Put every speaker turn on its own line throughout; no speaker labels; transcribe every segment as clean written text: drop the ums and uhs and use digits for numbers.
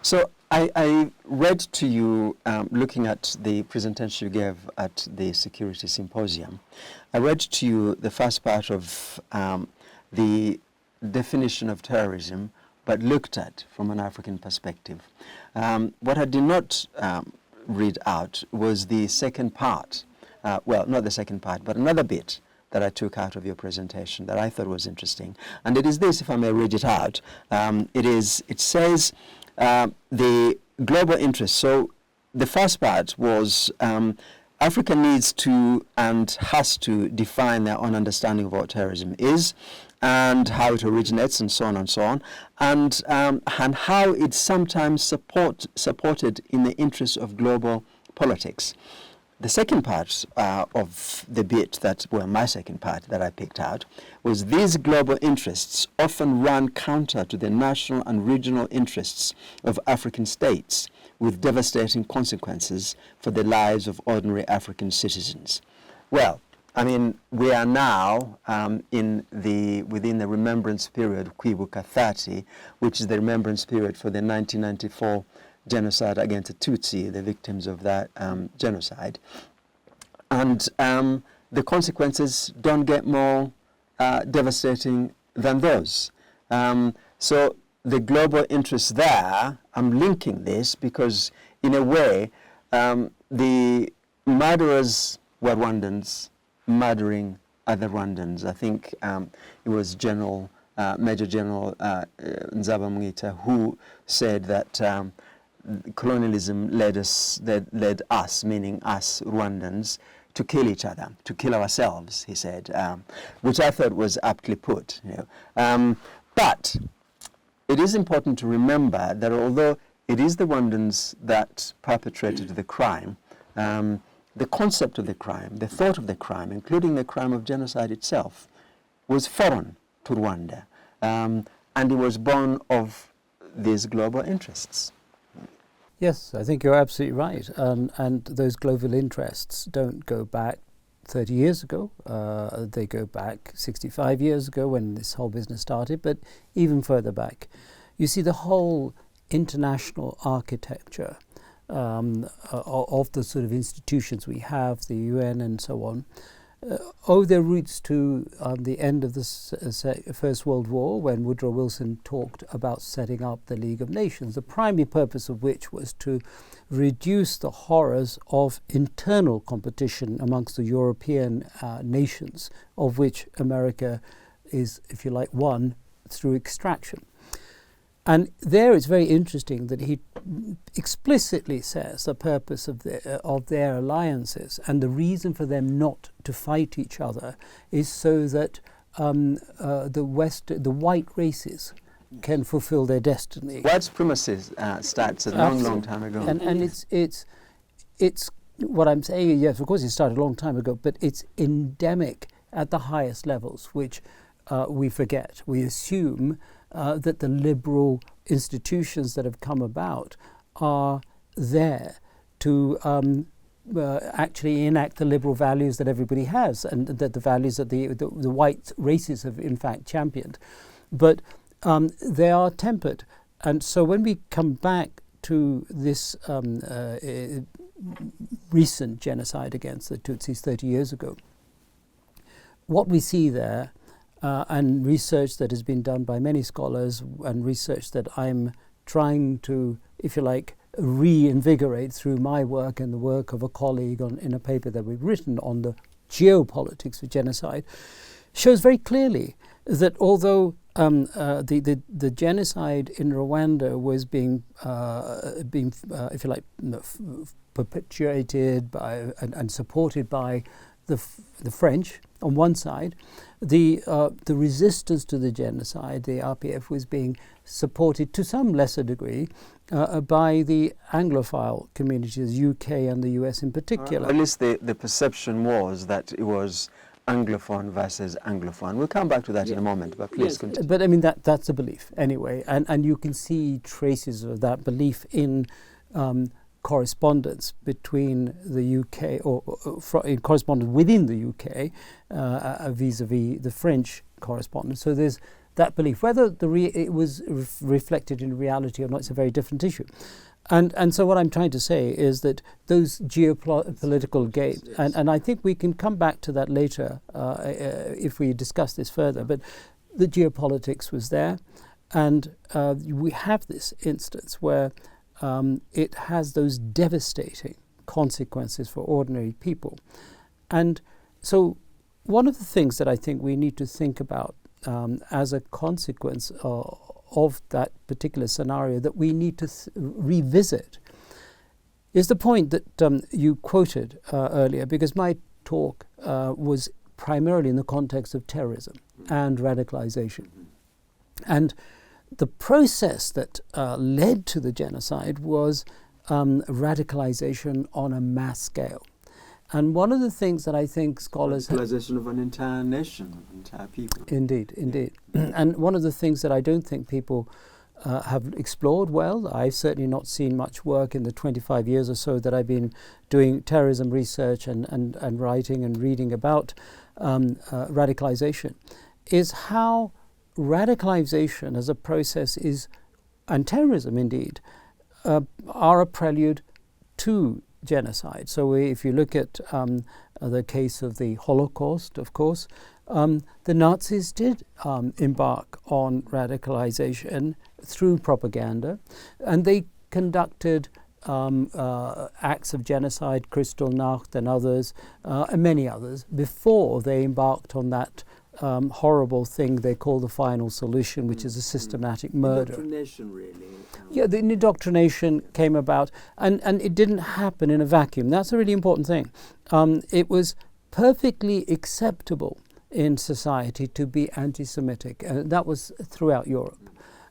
So I read to you, looking at the presentation you gave at the Security Symposium, I read to you the first part of the definition of terrorism, but looked at from an African perspective. What I did not read out was the second part, well, not the second part, but another bit that I took out of your presentation that I thought was interesting. And it is this, if I may read it out. It says the global interest. So the first part was Africa needs to and has to define their own understanding of what terrorism is and how it originates and so on and so on, and how it's sometimes supported in the interest of global politics. The second part of the bit my second part that I picked out was these global interests often run counter to the national and regional interests of African states, with devastating consequences for the lives of ordinary African citizens. Well, I mean, we are now within the remembrance period, Kwibuka 30, which is the remembrance period for the 1994 genocide against the Tutsi, the victims of that genocide. And the consequences don't get more devastating than those. So the global interest there, I'm linking this because in a way, the murderers were Rwandans murdering other Rwandans. I think it was Major General Nzabamwita who said that colonialism led us, meaning us Rwandans, to kill each other, to kill ourselves, he said, which I thought was aptly put. But it is important to remember that although it is the Rwandans that perpetrated the crime, the concept of the crime, the thought of the crime, including the crime of genocide itself, was foreign to Rwanda, and it was born of these global interests.
Yes, I think you're absolutely right. And those global interests don't go back 30 years ago. They go back 65 years ago when this whole business started, but even further back. You see, the whole international architecture of the sort of institutions we have, the UN and so on, owe their roots to the end of the First World War, when Woodrow Wilson talked about setting up the League of Nations, the primary purpose of which was to reduce the horrors of internal competition amongst the European nations, of which America is, if you like, one through extraction. And there it's very interesting that he explicitly says the purpose of their alliances and the reason for them not to fight each other is so that the white races can fulfill their destiny.
White supremacy starts a long time ago.
And it's what I'm saying, yes, of course it started a long time ago, but it's endemic at the highest levels, which we forget. We assume that the liberal institutions that have come about are there to actually enact the liberal values that everybody has, and that the values that the white races have in fact championed. But they are tempered. And so when we come back to this recent genocide against the Tutsis 30 years ago, what we see there, and research that has been done by many scholars, and research that I'm trying to, if you like, reinvigorate through my work and the work of a colleague in a paper that we've written on the geopolitics of genocide, shows very clearly that although the genocide in Rwanda was being if you like, perpetuated by and supported by the French on one side, the resistance to the genocide, the RPF, was being supported to some lesser degree by the Anglophile communities, UK and the US in particular.
At least the perception was that it was Anglophone versus Anglophone. We'll come back to that in a moment, but please continue.
But I mean, that's a belief anyway, and you can see traces of that belief in correspondence between the UK, or in correspondence within the UK vis-a-vis the French correspondence. So there's that belief. Whether it was reflected in reality or not, it's a very different issue. And so what I'm trying to say is that those geopolitical games, and I think we can come back to that later if we discuss this further, but the geopolitics was there, and we have this instance where it has those devastating consequences for ordinary people. And so one of the things that I think we need to think about as a consequence of that particular scenario that we need to revisit is the point that you quoted earlier, because my talk was primarily in the context of terrorism and radicalization. And the process that led to the genocide was radicalization on a mass scale. And one of the things that I think scholars...
Radicalization of an entire nation, entire people.
Indeed. And one of the things that I don't think people have explored well, I've certainly not seen much work in the 25 years or so that I've been doing terrorism research and writing and reading about radicalization, is how radicalization as a process is, and terrorism indeed, are a prelude to genocide. So if you look at the case of the Holocaust, of course, the Nazis did embark on radicalization through propaganda, and they conducted acts of genocide, Kristallnacht and others, and many others, before they embarked on that horrible thing they call the final solution, which is a systematic murder.
Indoctrination, really.
Yeah, the indoctrination came about, and it didn't happen in a vacuum. That's a really important thing. It was perfectly acceptable in society to be anti-Semitic. That was throughout Europe.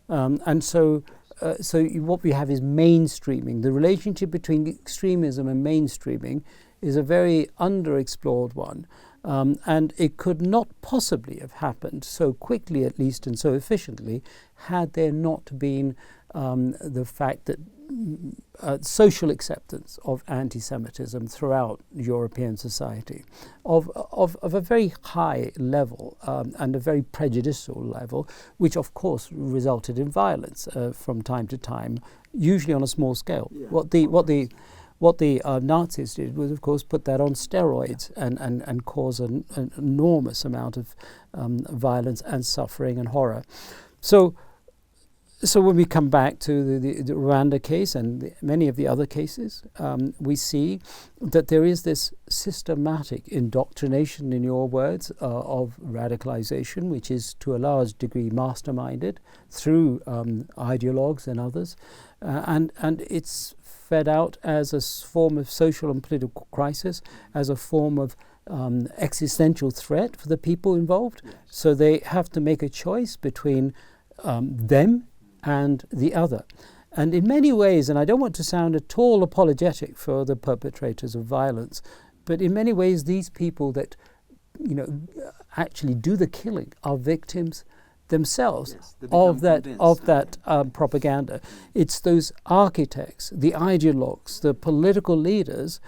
And so what we have is mainstreaming. The relationship between extremism and mainstreaming is a very underexplored one. And it could not possibly have happened so quickly, at least, and so efficiently, had there not been the fact that social acceptance of anti-Semitism throughout European society of a very high level and a very prejudicial level, which of course resulted in violence from time to time, usually on a small scale. Yeah. What the Nazis did was, of course, put that on steroids and cause an enormous amount of violence and suffering and horror. So when we come back to the Rwanda case and many of the other cases, we see that there is this systematic indoctrination, in your words, of radicalization, which is to a large degree masterminded through ideologues and others, and it's fed out as a form of social and political crisis, as a form of existential threat for the people involved. Yes. So they have to make a choice between them and the other. And in many ways, and I don't want to sound at all apologetic for the perpetrators of violence, but in many ways these people that actually do the killing are victims themselves, yes, of that propaganda. It's those architects, the ideologues, the political leaders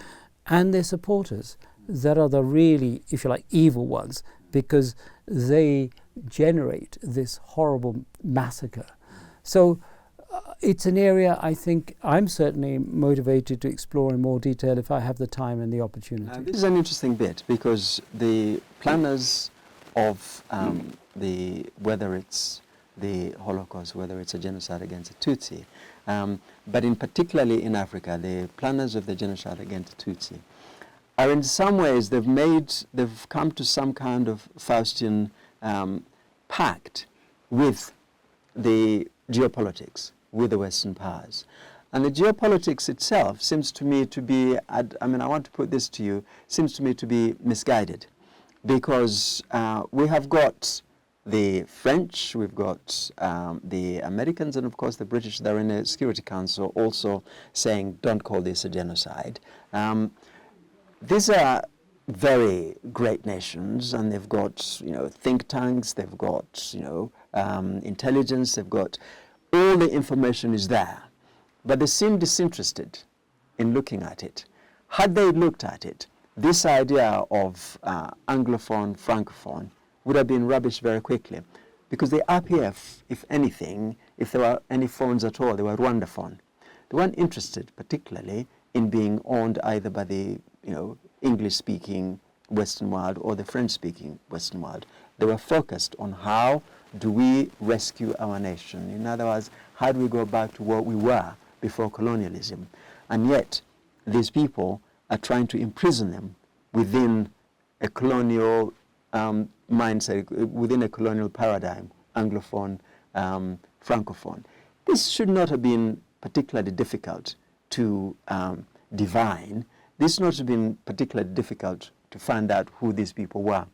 and their supporters that are the really, if you like, evil ones, because they generate this horrible massacre. So it's an area I think I'm certainly motivated to explore in more detail if I have the time and the opportunity.
This is an interesting bit, because the planners of whether it's the Holocaust, whether it's a genocide against the Tutsi, but in particularly in Africa, the planners of the genocide against the Tutsi are in some ways, they've come to some kind of Faustian pact with the geopolitics, with the Western powers. And the geopolitics itself seems to me to be, I want to put this to you, seems to me to be misguided, because we have got the French, we've got the Americans, and of course the British that are in the Security Council also saying, don't call this a genocide. These are very great nations, and they've got think tanks, they've got intelligence, they've got all the information is there, but they seem disinterested in looking at it. Had they looked at it, this idea of Anglophone, Francophone would have been rubbish very quickly. because the RPF, if anything, if there were any phones at all, they were Rwanda phone. They weren't interested particularly in being owned either by the English-speaking Western world or the French-speaking Western world. They were focused on how do we rescue our nation. In other words, how do we go back to what we were before colonialism? And yet, these people are trying to imprison them within a colonial mindset, within a colonial paradigm, Anglophone, Francophone. This should not have been particularly difficult to divine. This should not have been particularly difficult to find out who these people were.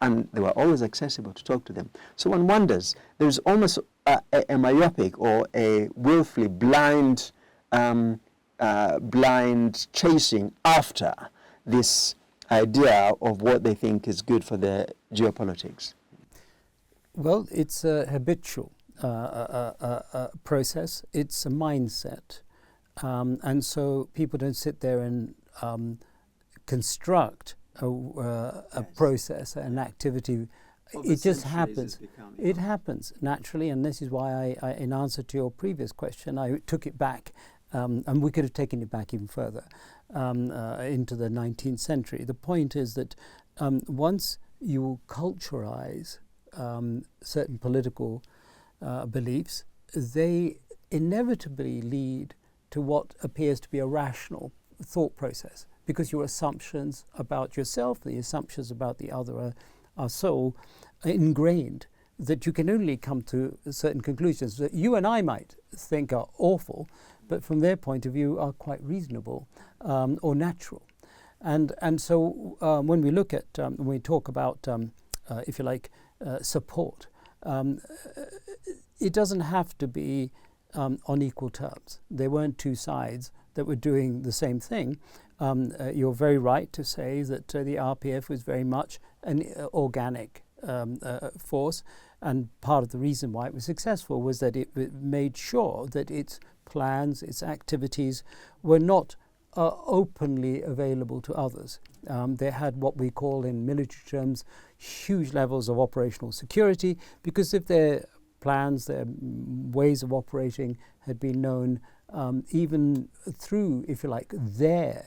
And they were always accessible to talk to them. So one wonders, there's almost a myopic or a willfully blind chasing after this idea of what they think is good for their geopolitics.
Well, it's a habitual process. It's a mindset. And so people don't sit there and construct a process, an activity. It just happens. It happens naturally, and this is why I, in answer to your previous question, I took it back, and we could have taken it back even further into the 19th century. The point is that once you culturalize certain political beliefs, they inevitably lead to what appears to be a rational thought process, because your assumptions about yourself, the assumptions about the other are so ingrained that you can only come to certain conclusions that you and I might think are awful, but from their point of view are quite reasonable or natural. And so when we look at, when we talk about, if you like, support, it doesn't have to be on equal terms. There weren't two sides that were doing the same thing. You're very right to say that the RPF was very much an organic force, and part of the reason why it was successful was that it made sure that its plans, its activities were not openly available to others. They had what we call in military terms huge levels of operational security, because if their plans, their ways of operating had been known even through, if you like, their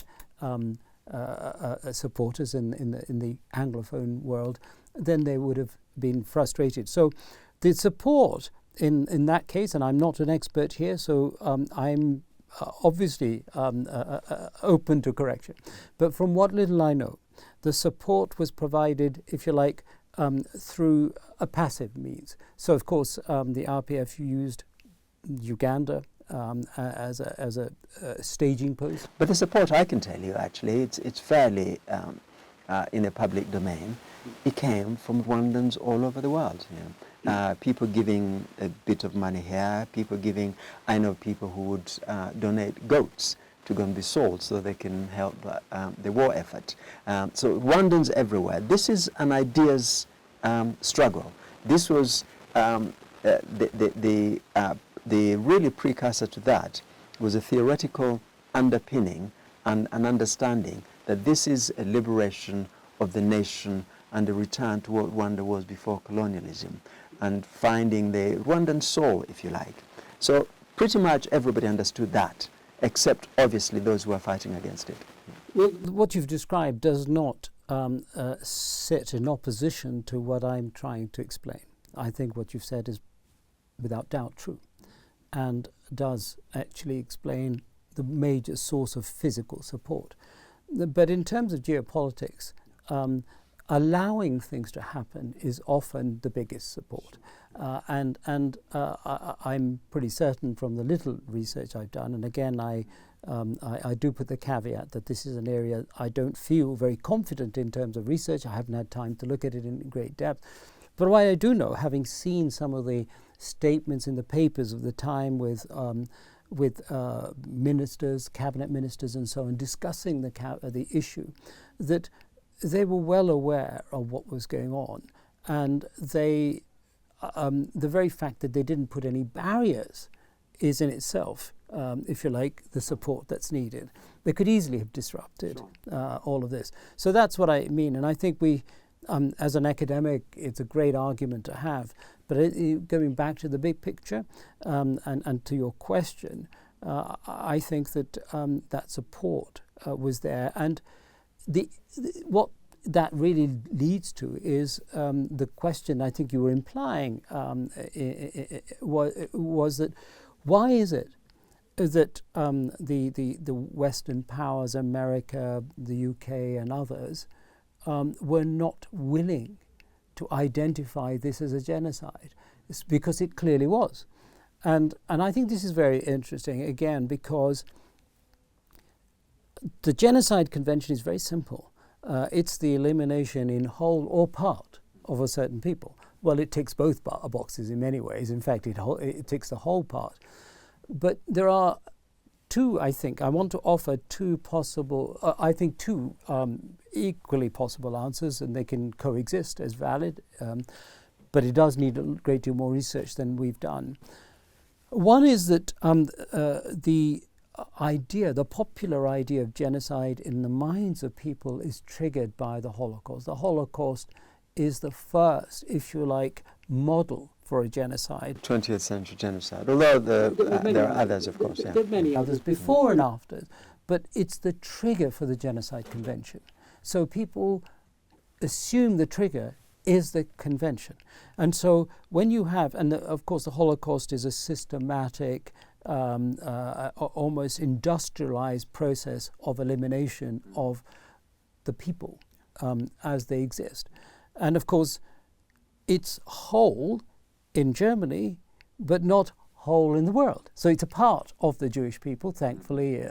supporters in the Anglophone world, then they would have been frustrated. So the support in that case, and I'm not an expert here, so I'm obviously open to correction. But from what little I know, the support was provided, if you like, through a passive means. So of course the RPF used Uganda as a staging post.
But the support, I can tell you, actually, it's fairly in the public domain. It came from Rwandans all over the world. People giving a bit of money here, people giving, I know people who would donate goats to go and be sold so they can help the war effort. So Rwandans everywhere. This is an ideas struggle. This was the really precursor to that was a theoretical underpinning and an understanding that this is a liberation of the nation and a return to what Rwanda was before colonialism, and finding the Rwandan soul, if you like. So pretty much everybody understood that, except obviously those who are fighting against it.
Well, what you've described does not sit in opposition to what I'm trying to explain. I think what you've said is without doubt true, and does actually explain the major source of physical support. But in terms of geopolitics, allowing things to happen is often the biggest support. And I'm pretty certain from the little research I've done, and again I do put the caveat that this is an area I don't feel very confident in terms of research. I haven't had time to look at it in great depth. But what I do know, having seen some of the statements in the papers of the time with ministers, cabinet ministers and so on, discussing the issue, that they were well aware of what was going on, and they, the very fact that they didn't put any barriers is in itself, if you like, the support that's needed. They could easily have disrupted all of this. So that's what I mean, and I think we, as an academic, it's a great argument to have, But going back to the big picture and to your question, I think that that support was there. And what that really leads to is the question I think you were implying was that why is it that the Western powers, America, the UK and others, were not willing to identify this as a genocide? It's because it clearly was. And I think this is very interesting, again, because the Genocide Convention is very simple. It's the elimination in whole or part of a certain people. Well, it ticks both boxes in many ways. In fact, it ticks the whole part. But there are two, I think, I want to offer two possible, two equally possible answers, and they can coexist as valid, but it does need a great deal more research than we've done. One is that the popular idea of genocide in the minds of people is triggered by the Holocaust. The Holocaust is the first, if you like, model for a genocide.
20th century genocide, although there are others, of course. Yeah.
There are many others before and after, but it's the trigger for the Genocide Convention. So people assume the trigger is the convention. And so when you have, and of course the Holocaust is a systematic, almost industrialized process of elimination of the people as they exist. And of course it's whole in Germany, but not whole in the world. So it's a part of the Jewish people, thankfully,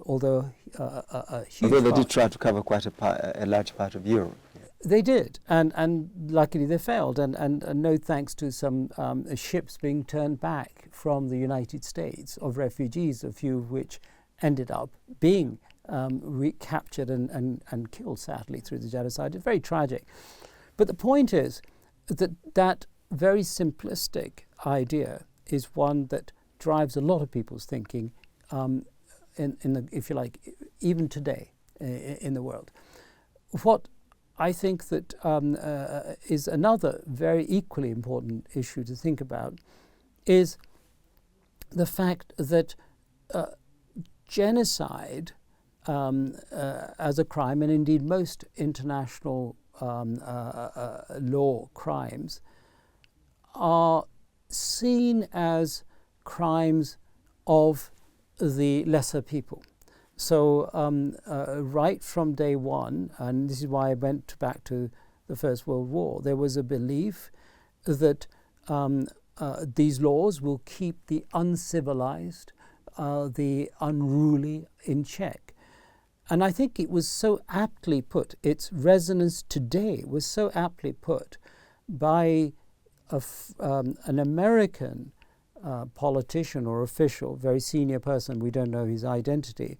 although a huge
Although they
part.
did try to cover quite a large part of Europe.
They did, and luckily they failed, and no thanks to some ships being turned back from the United States of refugees, a few of which ended up being recaptured and killed, sadly, through the genocide. It's very tragic. But the point is that very simplistic idea is one that drives a lot of people's thinking, if you like, even today in the world. What I think that is another very equally important issue to think about is the fact that genocide as a crime, and indeed most international law crimes, are seen as crimes of the lesser people. So right from day one, and this is why I went back to the First World War, there was a belief that these laws will keep the uncivilized, the unruly in check. And I think it was so aptly put, its resonance today was so aptly put by an American politician or official, very senior person, we don't know his identity,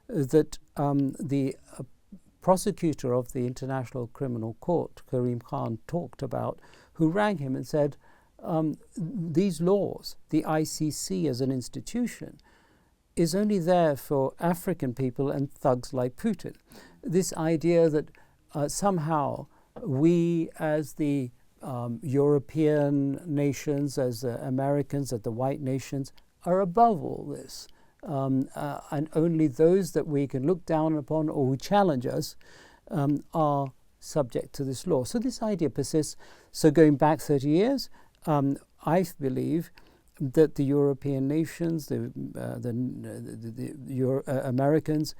that the prosecutor of the International Criminal Court, Karim Khan, talked about, who rang him and said, these laws, the ICC as an institution, is only there for African people and thugs like Putin. This idea that somehow we as the European nations, as the Americans, as the white nations, are above all this. And only those that we can look down upon or who challenge us are subject to this law. So this idea persists. So going back 30 years, I believe that the European nations, the Americans,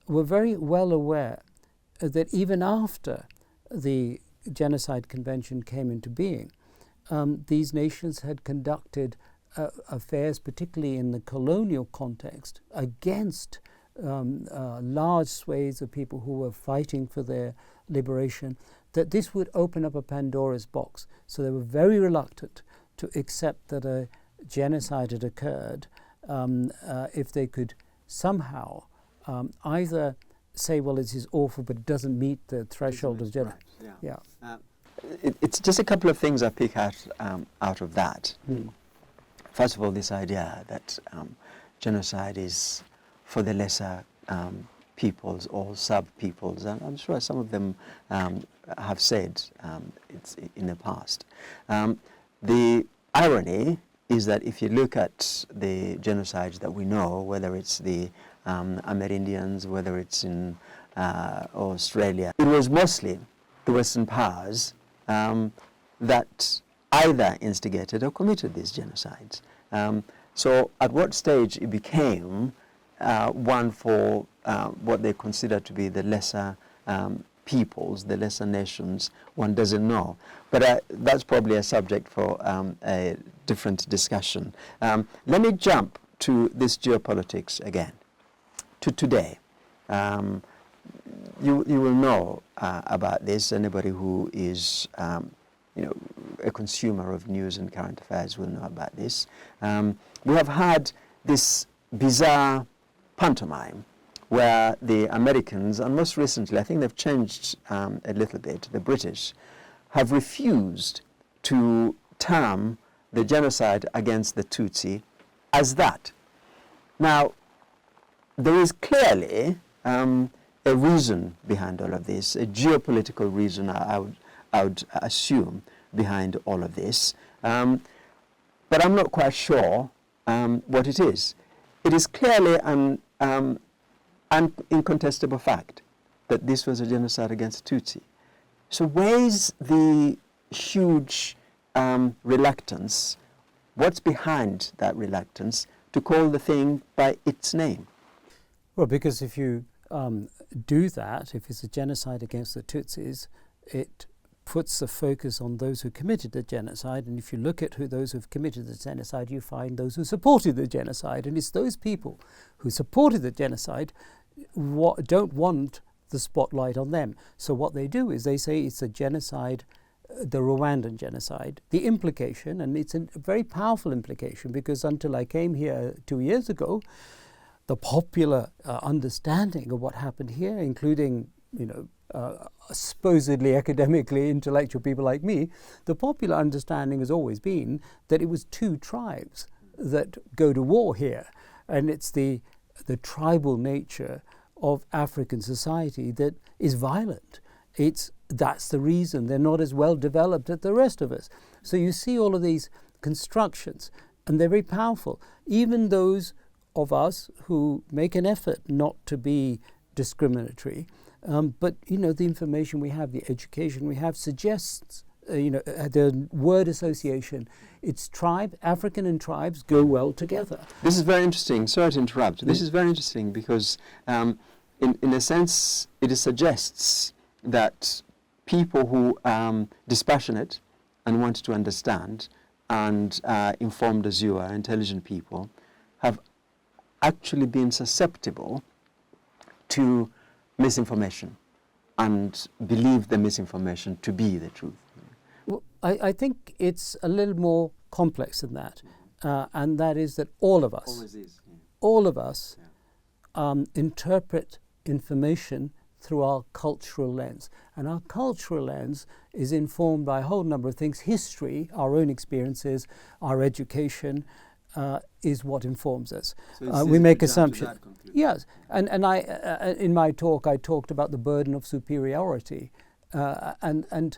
were very well aware that even after the Genocide Convention came into being, these nations had conducted affairs, particularly in the colonial context, against large swathes of people who were fighting for their liberation, that this would open up a Pandora's box. So they were very reluctant to accept that a genocide had occurred if they could somehow either say, well, this is awful, but it doesn't meet the threshold of genocide.
Right. Yeah. It's just a couple of things I pick out of that. First of all, this idea that genocide is for the lesser peoples or sub-peoples, and I'm sure some of them have said it's in the past. The irony is that if you look at the genocides that we know, whether it's the Amerindians, whether it's in Australia, it was mostly the Western powers that either instigated or committed these genocides. So at what stage it became one for what they consider to be the lesser peoples, the lesser nations, one doesn't know. But that's probably a subject for a different discussion. Let me jump to this geopolitics again, to today. You will know about this. Anybody who is a consumer of news and current affairs will know about this. We have had this bizarre pantomime where the Americans, and most recently, I think they've changed a little bit, the British, have refused to term the genocide against the Tutsi as that. Now, there is clearly a reason behind all of this, a geopolitical reason, I would assume, behind all of this. But I'm not quite sure what it is. It is clearly an incontestable fact that this was a genocide against Tutsi. So where is the huge reluctance? What's behind that reluctance to call the thing by its name?
Well, because if you do that, if it's a genocide against the Tutsis, it puts the focus on those who committed the genocide, and if you look at those who've committed the genocide, you find those who supported the genocide, and it's those people who supported the genocide don't want the spotlight on them. So what they do is they say it's a genocide, the Rwandan genocide. The implication, and it's a very powerful implication, because until I came here 2 years ago, the popular understanding of what happened here, including supposedly academically intellectual people like me, the popular understanding has always been that it was two tribes that go to war here, and it's the tribal nature of African society that is violent. That's the reason they're not as well developed as the rest of us. So you see all of these constructions, and they're very powerful. Even those of us who make an effort not to be discriminatory, but the information we have, the education we have suggests, the word association, it's tribe, African and tribes go well together.
This is very interesting. Sorry to interrupt. This is very interesting because in a sense it suggests that people who are dispassionate and want to understand and informed as you are, intelligent people, have actually been susceptible to misinformation and believe the misinformation to be the truth.
Well, I think it's a little more complex than that, and that is that all of us interpret information through our cultural lens. And our cultural lens is informed by a whole number of things. History, our own experiences, our education, is what informs us.
So
we make assumptions. Yes, and I in my talk I talked about the burden of superiority, and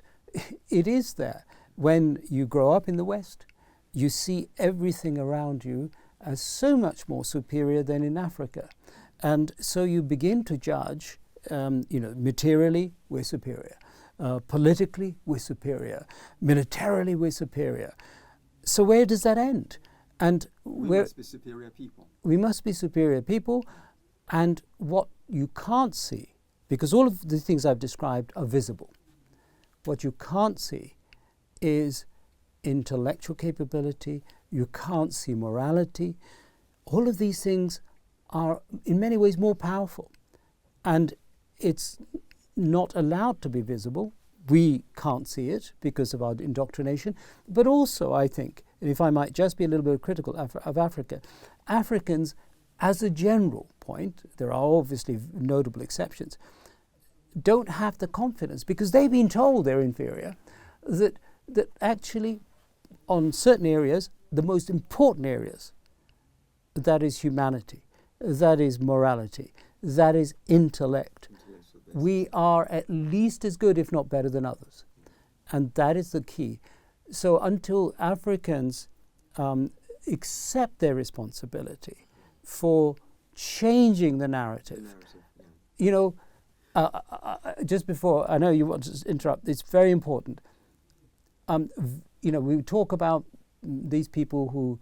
it is there. When you grow up in the West, you see everything around you as so much more superior than in Africa, and so you begin to judge. Materially we're superior, politically we're superior, militarily we're superior. So where does that end? And
we must be superior people.
We must be superior people, and what you can't see, because all of the things I've described are visible, what you can't see is intellectual capability, you can't see morality. All of these things are in many ways more powerful, and it's not allowed to be visible. We can't see it because of our indoctrination. But also, I think, if I might just be a little bit critical of Africa, Africans, as a general point, there are obviously notable exceptions, don't have the confidence, because they've been told they're inferior, that actually, on certain areas, the most important areas, that is humanity, that is morality, that is intellect. We are at least as good, if not better than others. And that is the key. So until Africans accept their responsibility for changing the narrative, you know, just before, I know you want to interrupt, it's very important. You know, we talk about these people who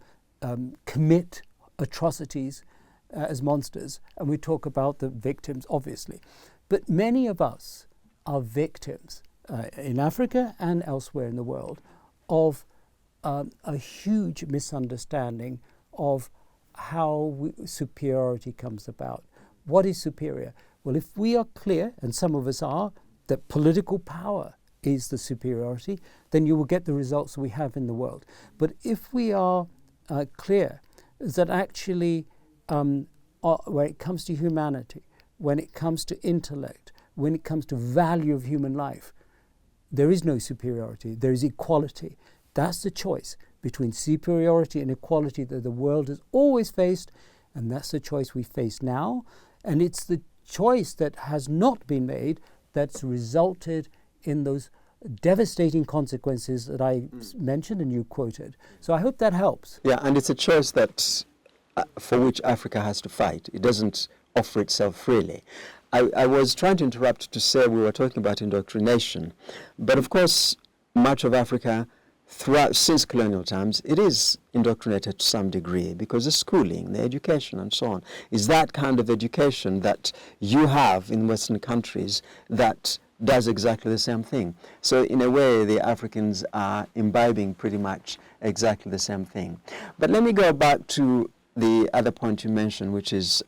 commit atrocities as monsters, and we talk about the victims, obviously. But many of us are victims in Africa and elsewhere in the world of a huge misunderstanding of how superiority comes about. What is superior? Well, if we are clear, and some of us are, that political power is the superiority, then you will get the results we have in the world. But if we are clear that actually when it comes to humanity, when it comes to intellect, when it comes to value of human life, there is no superiority, there is equality. That's the choice between superiority and equality that the world has always faced, and that's the choice we face now. And it's the choice that has not been made that's resulted in those devastating consequences that I mentioned and you quoted. So I hope that helps.
Yeah, and it's a choice that for which Africa has to fight. It doesn't offer itself freely. I was trying to interrupt to say we were talking about indoctrination, but of course much of Africa since colonial times, it is indoctrinated to some degree because the schooling, the education and so on is that kind of education that you have in Western countries that does exactly the same thing. So in a way, the Africans are imbibing pretty much exactly the same thing. But let me go back to the other point you mentioned, which is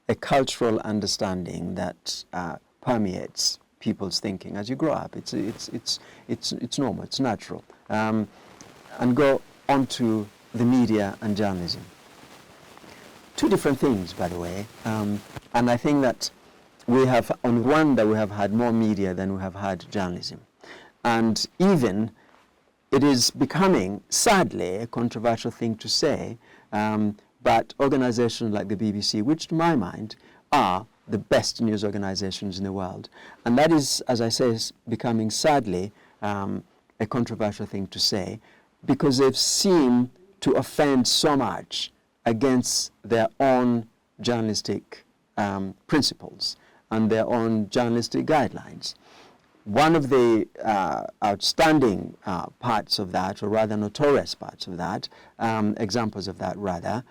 a cultural understanding that permeates people's thinking as you grow up. It's normal, it's natural. And go on to the media and journalism. Two different things, by the way. And I think that we have, on Rwanda, we have had more media than we have had journalism. And even it is becoming, sadly, a controversial thing to say, but organizations like the BBC, which to my mind are the best news organizations in the world. And that is, as I say, is becoming, sadly, a controversial thing to say, because they've seemed to offend so much against their own journalistic principles and their own journalistic guidelines. One of the outstanding parts of that, or rather notorious parts of that, examples of that rather,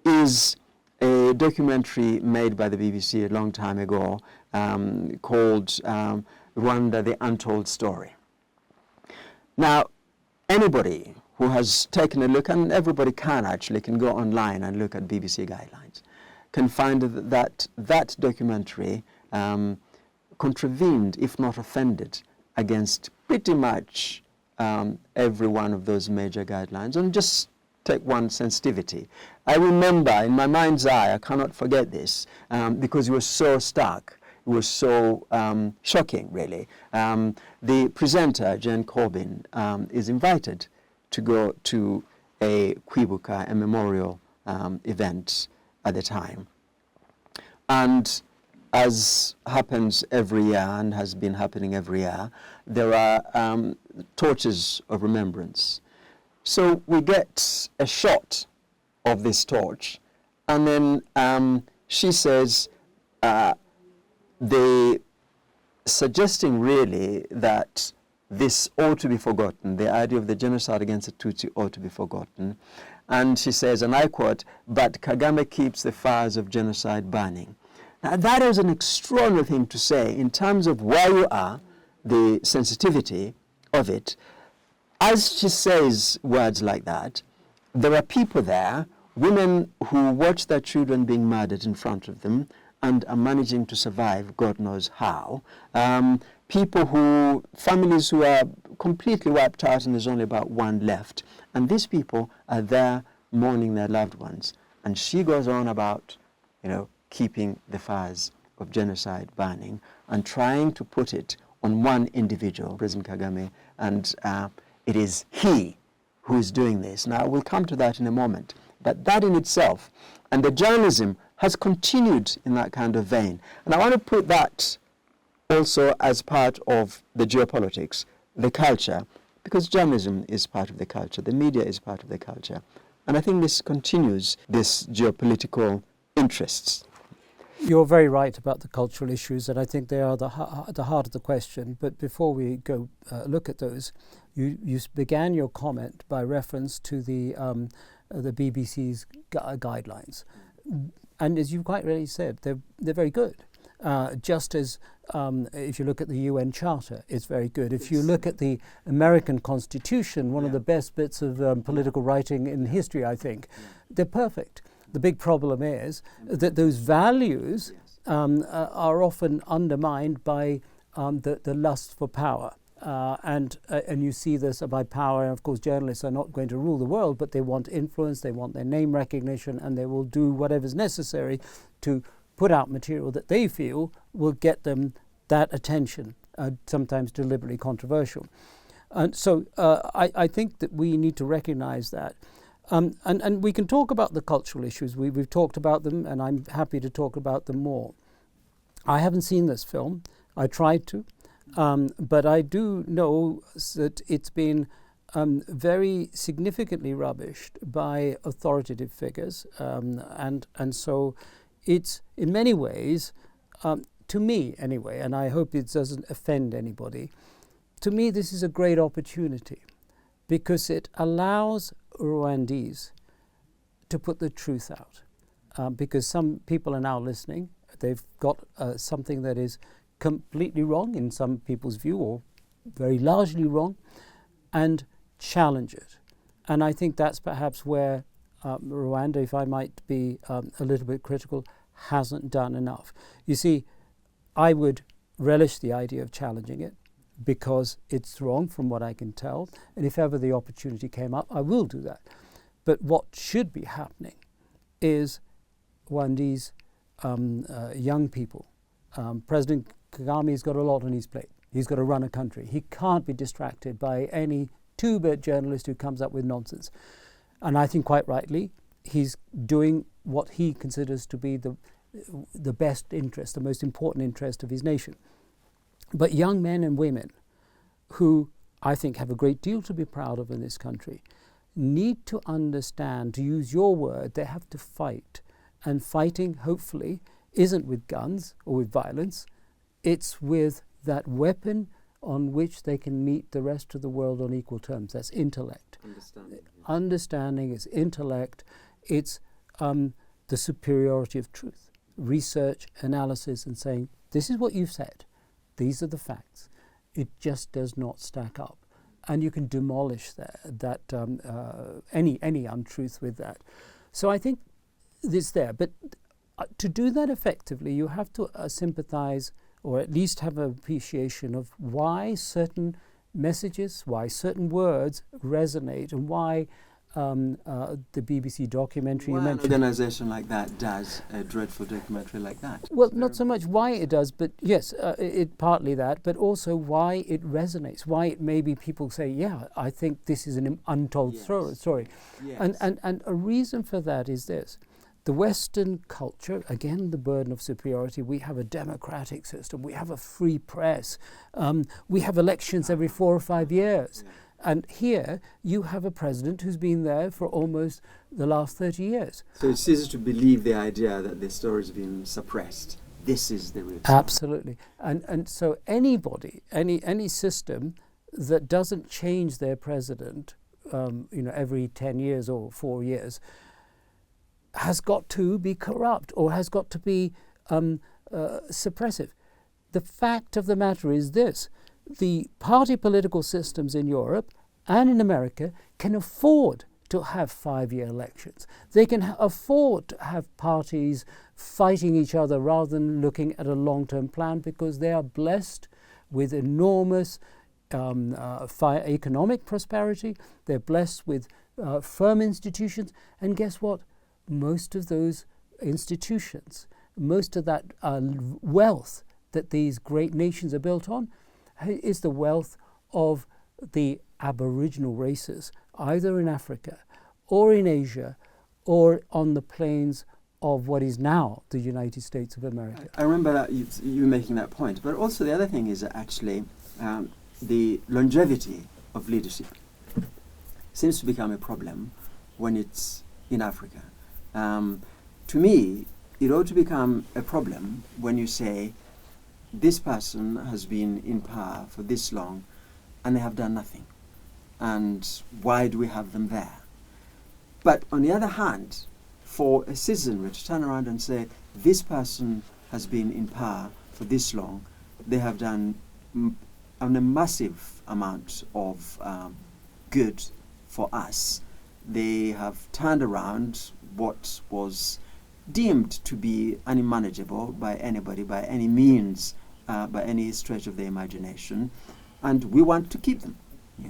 is a documentary made by the BBC a long time ago called Rwanda, the Untold Story. Now, anybody who has taken a look, and everybody can go online and look at BBC guidelines, can find that that documentary contravened, if not offended, against pretty much every one of those major guidelines. And just take one, sensitivity. I remember in my mind's eye, I cannot forget this, because it was so stark. It was so shocking, really. The presenter, Jane Corbin, is invited to go to a Kwibuka, a memorial event at the time. And as happens every year and has been happening every year, there are torches of remembrance. So we get a shot of this torch, and then she says, suggesting really that this ought to be forgotten, the idea of the genocide against the Tutsi ought to be forgotten. And she says, and I quote, "But Kagame keeps the fires of genocide burning." Now that is an extraordinary thing to say in terms of where you are, the sensitivity of it. As she says words like that, there are people there, women who watch their children being murdered in front of them and are managing to survive, God knows how. Families who are completely wiped out and there's only about one left. And these people are there mourning their loved ones. And she goes on about, keeping the fires of genocide burning and trying to put it on one individual, President Kagame, and it is he who is doing this. Now, we'll come to that in a moment. But that in itself, and the journalism has continued in that kind of vein. And I want to put that also as part of the geopolitics, the culture, because journalism is part of the culture, the media is part of the culture. And I think this continues this geopolitical interests.
You're very right about the cultural issues, and I think they are the heart of the question. But before we go look at those, you began your comment by reference to the BBC's guidelines. And as you quite rightly said, they're very good. Just as if you look at the UN Charter, it's very good. If you look at the American Constitution, one of the best bits of political writing in history, I think, they're perfect. The big problem is that those values are often undermined by the lust for power. And you see this by power. And of course, journalists are not going to rule the world, but they want influence, they want their name recognition, and they will do whatever's necessary to put out material that they feel will get them that attention, sometimes deliberately controversial. And so I think that we need to recognize that. And we can talk about the cultural issues. We've talked about them, and I'm happy to talk about them more. I haven't seen this film. I tried to. But I do know that it's been very significantly rubbished by authoritative figures. And so it's, in many ways, to me anyway, and I hope it doesn't offend anybody, to me this is a great opportunity because it allows Rwandese to put the truth out. Because some people are now listening. They've got something that is completely wrong in some people's view, or very largely wrong, and challenge it. And I think that's perhaps where Rwanda, if I might be a little bit critical, hasn't done enough. You see, I would relish the idea of challenging it because it's wrong from what I can tell, and if ever the opportunity came up, I will do that. But what should be happening is Rwandese young people. President Kagame's got a lot on his plate. He's got to run a country. He can't be distracted by any two-bit journalist who comes up with nonsense. And I think quite rightly, he's doing what he considers to be the best interest, the most important interest of his nation. But young men and women who I think have a great deal to be proud of in this country need to understand, to use your word, they have to fight. And fighting, hopefully, isn't with guns or with violence. It's with that weapon on which they can meet the rest of the world on equal terms. That's intellect. Understanding is intellect. It's the superiority of truth. Research, analysis, and saying, this is what you've said. These are the facts. It just does not stack up. And you can demolish any untruth with that. So I think it's there. But to do that effectively, you have to sympathize or at least have an appreciation of why certain messages, why certain words resonate, and why the BBC documentary you mentioned.
An organisation like that does a dreadful documentary like that.
Well, not so much why it does, but yes, it partly that, but also why it resonates, why it maybe people say, yeah, I think this is an untold story.
Yes.
And a reason for that is this. The Western culture, again, the burden of superiority, we have a democratic system, we have a free press, we have elections every 4 or 5 years. Yeah. And here you have a president who's been there for almost the last 30 years.
So it's easy to believe the idea that the story's been suppressed. This is the real story.
Absolutely. And so anybody, any system that doesn't change their president every 10 years or 4 years has got to be corrupt or has got to be suppressive. The fact of the matter is this. The party political systems in Europe and in America can afford to have 5-year elections. They can afford to have parties fighting each other rather than looking at a long-term plan because they are blessed with enormous economic prosperity. They're blessed with firm institutions. And guess what? Most of those institutions, most of that wealth that these great nations are built on is the wealth of the Aboriginal races, either in Africa or in Asia or on the plains of what is now the United States of America.
I remember that you making that point, but also the other thing is actually the longevity of leadership seems to become a problem when it's in Africa. To me, it ought to become a problem when you say this person has been in power for this long and they have done nothing. And why do we have them there? But on the other hand, for a citizenry to turn around and say this person has been in power for this long, they have done a massive amount of good for us. They have turned around what was deemed to be unmanageable by anybody, by any means, by any stretch of the imagination, and we want to keep them. Yeah.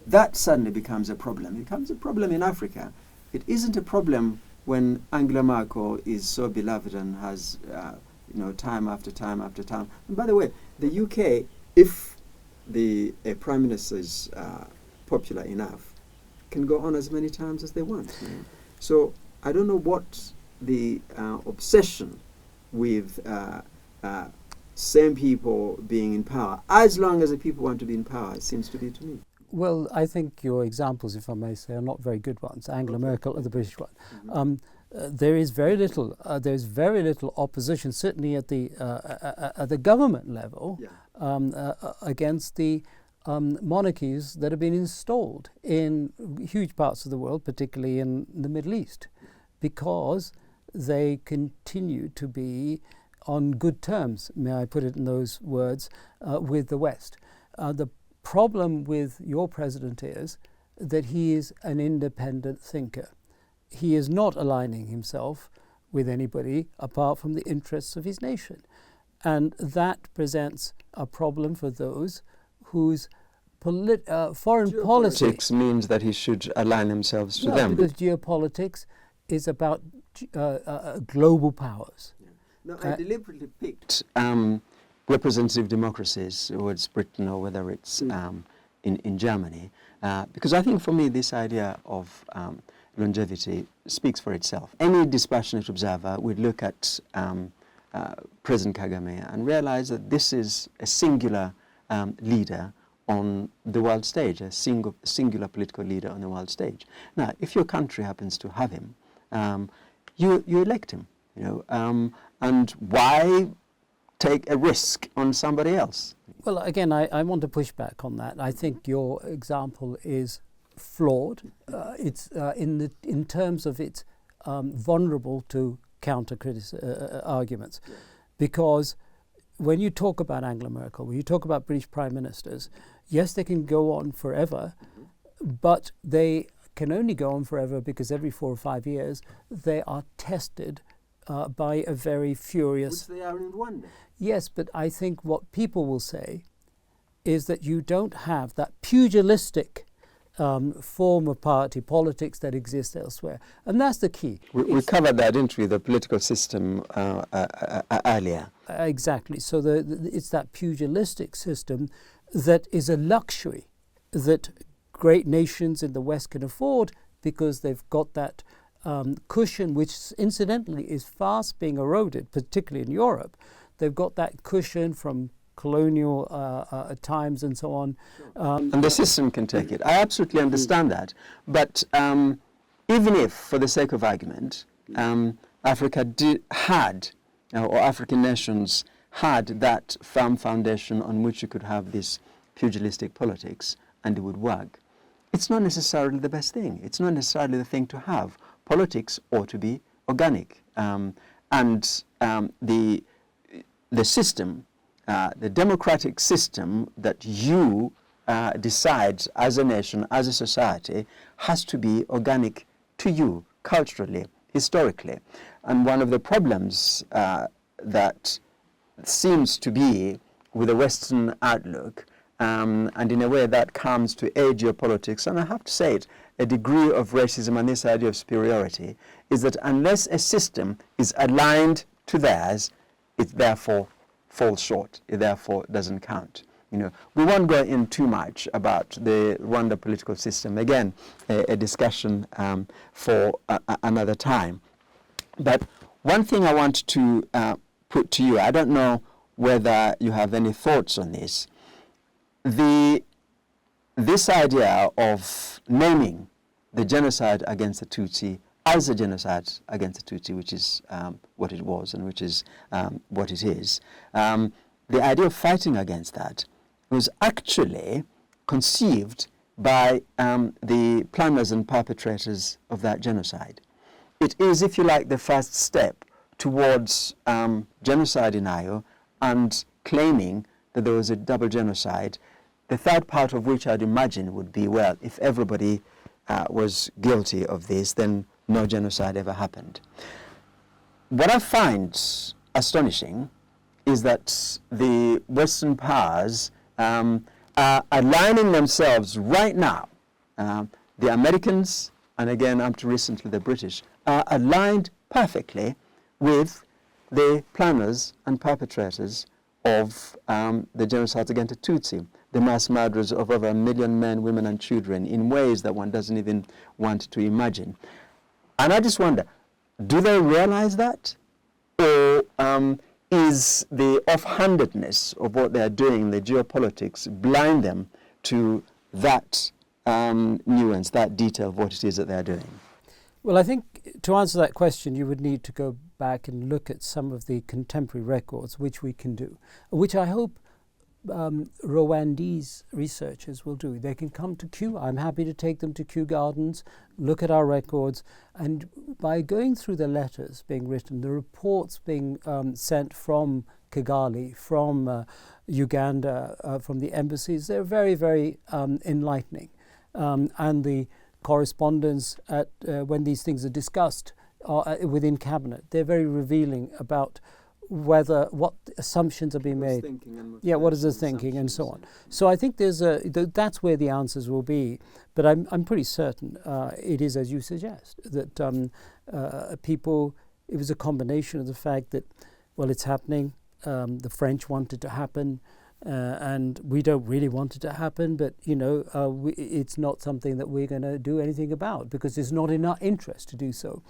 That suddenly becomes a problem. It becomes a problem in Africa. It isn't a problem when Angela Merkel is so beloved and has, time after time after time. And by the way, the UK, if the Prime Minister is popular enough, can go on as many times as they want. You know? So I don't know what the obsession with same people being in power, as long as the people want to be in power, it seems to be to me.
Well, I think your examples, if I may say, are not very good ones. Angela Merkel or the British one. Mm-hmm. There is very little. There's very little opposition, certainly at the government level, against the monarchies that have been installed in huge parts of the world, particularly in the Middle East, because they continue to be on good terms, may I put it in those words, with the West. The problem with your president is that he is an independent thinker. He is not aligning himself with anybody apart from the interests of his nation. And that presents a problem for those whose foreign policy...
Geopolitics means that he should align himself to them.
Because geopolitics is about global powers.
No, I deliberately picked representative democracies, whether it's Britain or whether it's in Germany, because I think for me this idea of longevity speaks for itself. Any dispassionate observer would look at President Kagame and realize that this is a singular leader on the world stage, a singular political leader on the world stage. Now, if your country happens to have him, you elect him, and why take a risk on somebody else?
Well, again, I want to push back on that. I think your example is flawed. It's in terms of it's vulnerable to counter arguments, because when you talk about Angela Merkel, when you talk about British prime ministers, yes, they can go on forever, but they can only go on forever because every 4 or 5 years they are tested by a very furious...
Which they are in Rwanda.
Yes, but I think what people will say is that you don't have that pugilistic form of party politics that exists elsewhere. And that's the key.
We covered that, didn't we, the political system earlier.
Exactly. So it's that pugilistic system that is a luxury that great nations in the West can afford because they've got that cushion, which incidentally is fast being eroded, particularly in Europe. They've got that cushion from colonial times and so on.
And the system can take it. I absolutely understand that. But even if, for the sake of argument, Africa had, or African nations had that firm foundation on which you could have this pugilistic politics and it would work, it's not necessarily the best thing. It's not necessarily the thing to have. Politics ought to be organic. And the system, the democratic system that you decide as a nation, as a society, has to be organic to you, culturally, historically. And one of the problems that seems to be with the Western outlook, and in a way that comes to aid geopolitics, and I have to say it, a degree of racism and this idea of superiority, is that unless a system is aligned to theirs, it therefore falls short. It therefore doesn't count. We won't go in too much about the Rwanda political system. Again, a discussion for another time. But one thing I want to put to you, I don't know whether you have any thoughts on this. This idea of naming the genocide against the Tutsi as a genocide against the Tutsi, which is what it was and which is what it is, the idea of fighting against that was actually conceived by the planners and perpetrators of that genocide. It is, if you like, the first step towards genocide denial and claiming that there was a double genocide, the third part of which I'd imagine would be, well, if everybody was guilty of this, then no genocide ever happened. What I find astonishing is that the Western powers are aligning themselves right now. The Americans, and again up to recently the British, are aligned perfectly with the planners and perpetrators of the genocides against the Tutsi, the mass murderers of over 1 million men, women and children in ways that one doesn't even want to imagine. And I just wonder, do they realize that? Or is the offhandedness of what they're doing, the geopolitics, blind them to that nuance, that detail of what it is that they're doing?
Well, I think to answer that question, you would need to go back and look at some of the contemporary records, which we can do, which I hope Rwandese researchers will do. They can come to Kew. I'm happy to take them to Kew Gardens, look at our records, and by going through the letters being written, the reports being sent from Kigali, from Uganda, from the embassies, they're very, very enlightening. And the correspondence at when these things are discussed within cabinet, they're very revealing about what assumptions are being made. What is the thinking and so on. So I think that's where the answers will be. But I'm pretty certain it is as you suggest, that people, it was a combination of the fact that, well, it's happening, the French want it to happen, and we don't really want it to happen, but it's not something that we're going to do anything about because it's not in our interest to do so.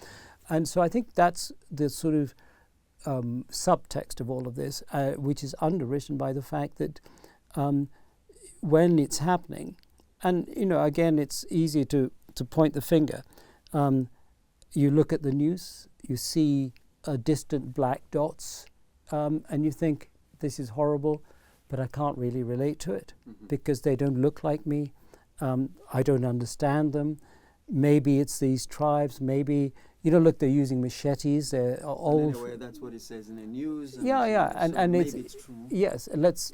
And so I think that's the sort of subtext of all of this, which is underwritten by the fact that when it's happening, and again, it's easy to point the finger. You look at the news, you see distant black dots, and you think, this is horrible, but I can't really relate to it because they don't look like me. I don't understand them. Maybe it's these tribes, maybe, look, they're using machetes, they're old.
Anyway, that's what it says in the news.
And
maybe it's true.
Yes, let's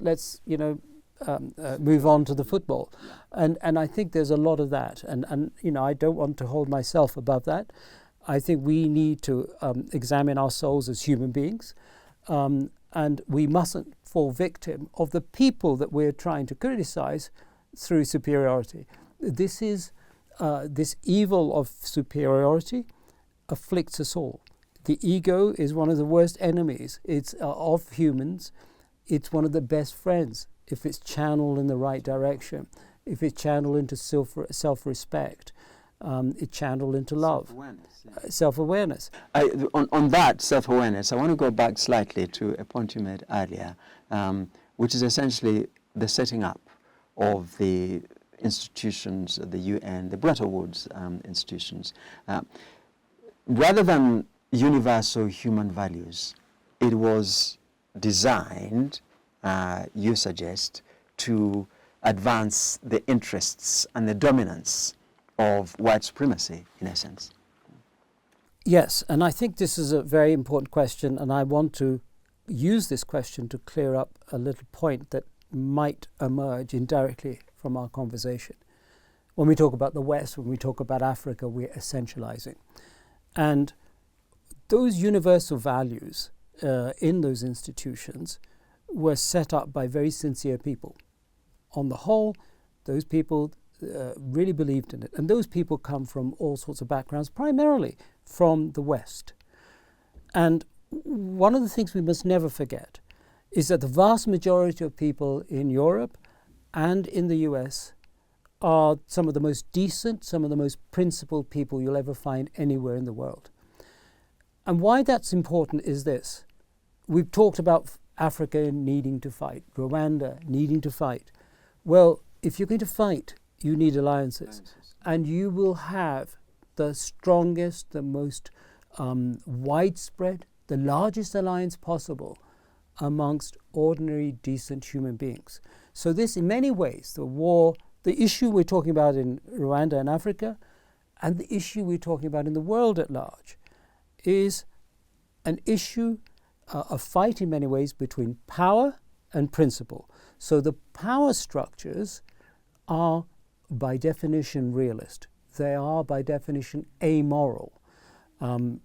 move on to the football. And I think there's a lot of that. And I don't want to hold myself above that. I think we need to examine our souls as human beings. And we mustn't fall victim of the people that we're trying to criticize through superiority. This evil of superiority afflicts us all. The ego is one of the worst enemies. It's of humans. It's one of the best friends if it's channeled in the right direction, if it's channeled into self-respect, it's channeled into love. Self-awareness.
On that self-awareness, I want to go back slightly to a point you made earlier, which is essentially the setting up of the institutions, the UN, the Bretton Woods institutions. Rather than universal human values, it was designed, you suggest, to advance the interests and the dominance of white supremacy, in essence.
Yes, and I think this is a very important question, and I want to use this question to clear up a little point that might emerge indirectly from our conversation. When we talk about the West, when we talk about Africa, we're essentializing. And those universal values in those institutions were set up by very sincere people. On the whole, those people really believed in it. And those people come from all sorts of backgrounds, primarily from the West. And one of the things we must never forget is that the vast majority of people in Europe and in the US are some of the most decent, some of the most principled people you'll ever find anywhere in the world. And why that's important is this. We've talked about Africa needing to fight, Rwanda needing to fight. Well, if you're going to fight, you need alliances. And you will have the strongest, the most widespread, the largest alliance possible amongst ordinary, decent human beings. So this, in many ways, the issue we're talking about in Rwanda and Africa, and the issue we're talking about in the world at large, is an issue, a fight in many ways between power and principle. So the power structures are by definition realist. They are by definition amoral.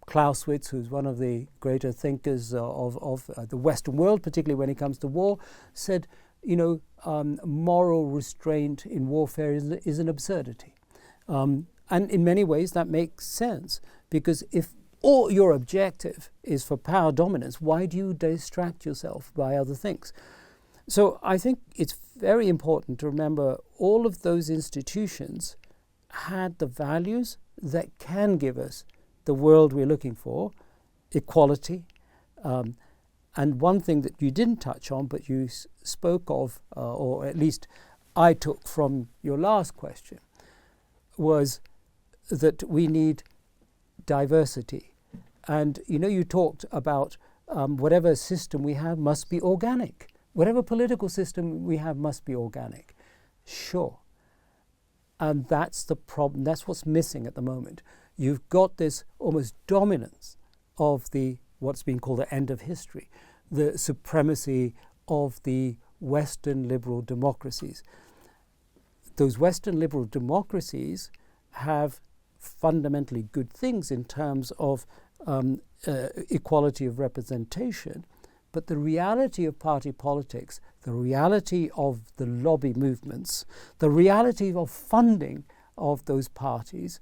Clausewitz, who's one of the greater thinkers of the Western world, particularly when it comes to war, said, moral restraint in warfare is an absurdity. And in many ways that makes sense, because if all your objective is for power dominance, why do you distract yourself by other things? So I think it's very important to remember all of those institutions had the values that can give us the world we're looking for, equality. And one thing that you didn't touch on, but you spoke of, or at least I took from your last question, was that we need diversity. And you talked about whatever system we have must be organic. Whatever political system we have must be organic. Sure. And that's the problem. That's what's missing at the moment. You've got this almost dominance of what's been called the end of history, the supremacy of the Western liberal democracies. Those Western liberal democracies have fundamentally good things in terms of equality of representation, but the reality of party politics, the reality of the lobby movements, the reality of funding of those parties,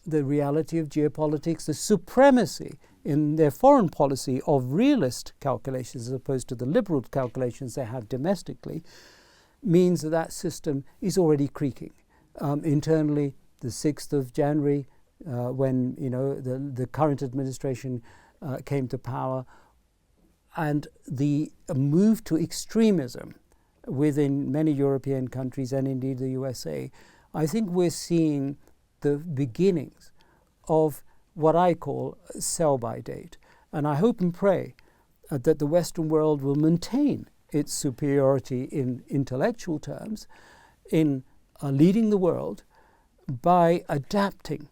the reality of geopolitics, the supremacy in their foreign policy of realist calculations as opposed to the liberal calculations they have domestically, means that system is already creaking. Internally, the 6th of January, when the current administration came to power, and the move to extremism within many European countries and indeed the USA, I think we're seeing the beginnings of what I call sell-by date. And I hope and pray that the Western world will maintain its superiority in intellectual terms, in leading the world, by adapting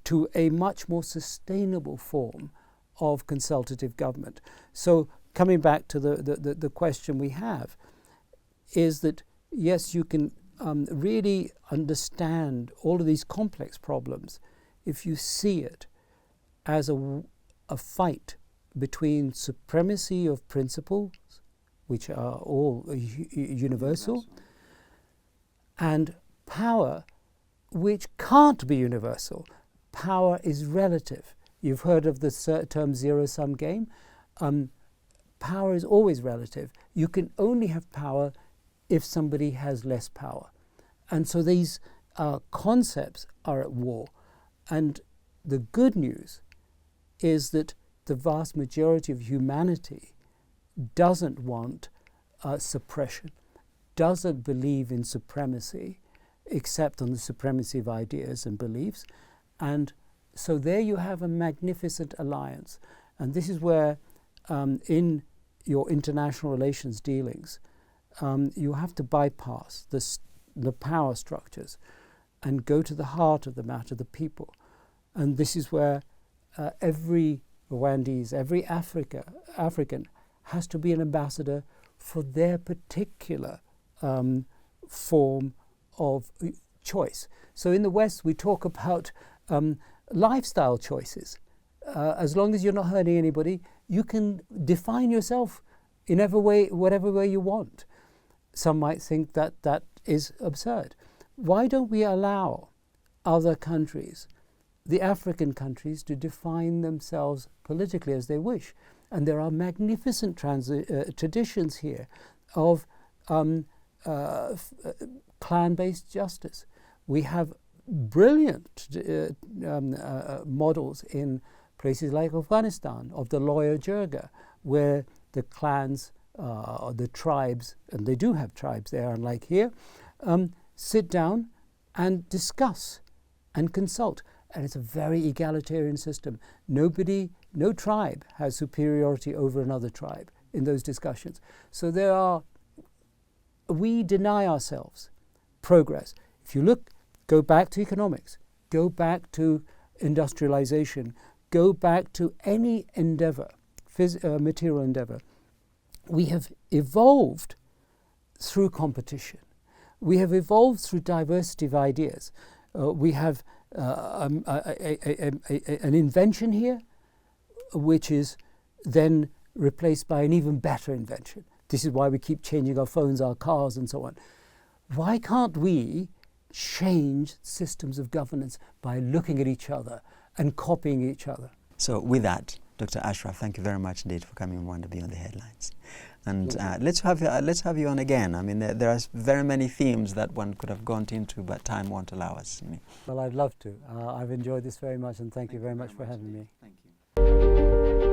to a much more sustainable form of consultative government. So coming back to the question we have, is that yes, you can really understand all of these complex problems if you see it as a fight between supremacy of principles, which are all universal, and power, which can't be universal. Power is relative. You've heard of the term zero-sum game. Power is always relative. You can only have power if somebody has less power. And so these concepts are at war. And the good news is that the vast majority of humanity doesn't want suppression, doesn't believe in supremacy, except on the supremacy of ideas and beliefs. And so there you have a magnificent alliance. And this is where, in your international relations dealings, you have to bypass the power structures and go to the heart of the matter, the people. And this is where every Rwandese, every African has to be an ambassador for their particular form of choice. So in the West, we talk about lifestyle choices. As long as you're not hurting anybody, you can define yourself in whatever way you want. Some might think that that is absurd. Why don't we allow other countries, the African countries, to define themselves politically as they wish? And there are magnificent traditions here of clan-based justice. We have brilliant models in places like Afghanistan, of the lawyer jirga, where the clans, or the tribes, and they do have tribes there, unlike here, sit down and discuss and consult. And it's a very egalitarian system. No tribe has superiority over another tribe in those discussions. So we deny ourselves progress. If you go back to economics, go back to industrialization, go back to any endeavor, material endeavor, we have evolved through competition. We have evolved through diversity of ideas. We have an invention here, which is then replaced by an even better invention. This is why we keep changing our phones, our cars, and so on. Why can't we change systems of governance by looking at each other and copying each other?
So with that, Dr. Ashraf, thank you very much indeed for coming on Rwanda Beyond the Headlines. And let's have you on again. I mean, there are very many themes that one could have gone into, but time won't allow us.
Well, I'd love to. I've enjoyed this very much, and thank you very much for having me.
Thank you.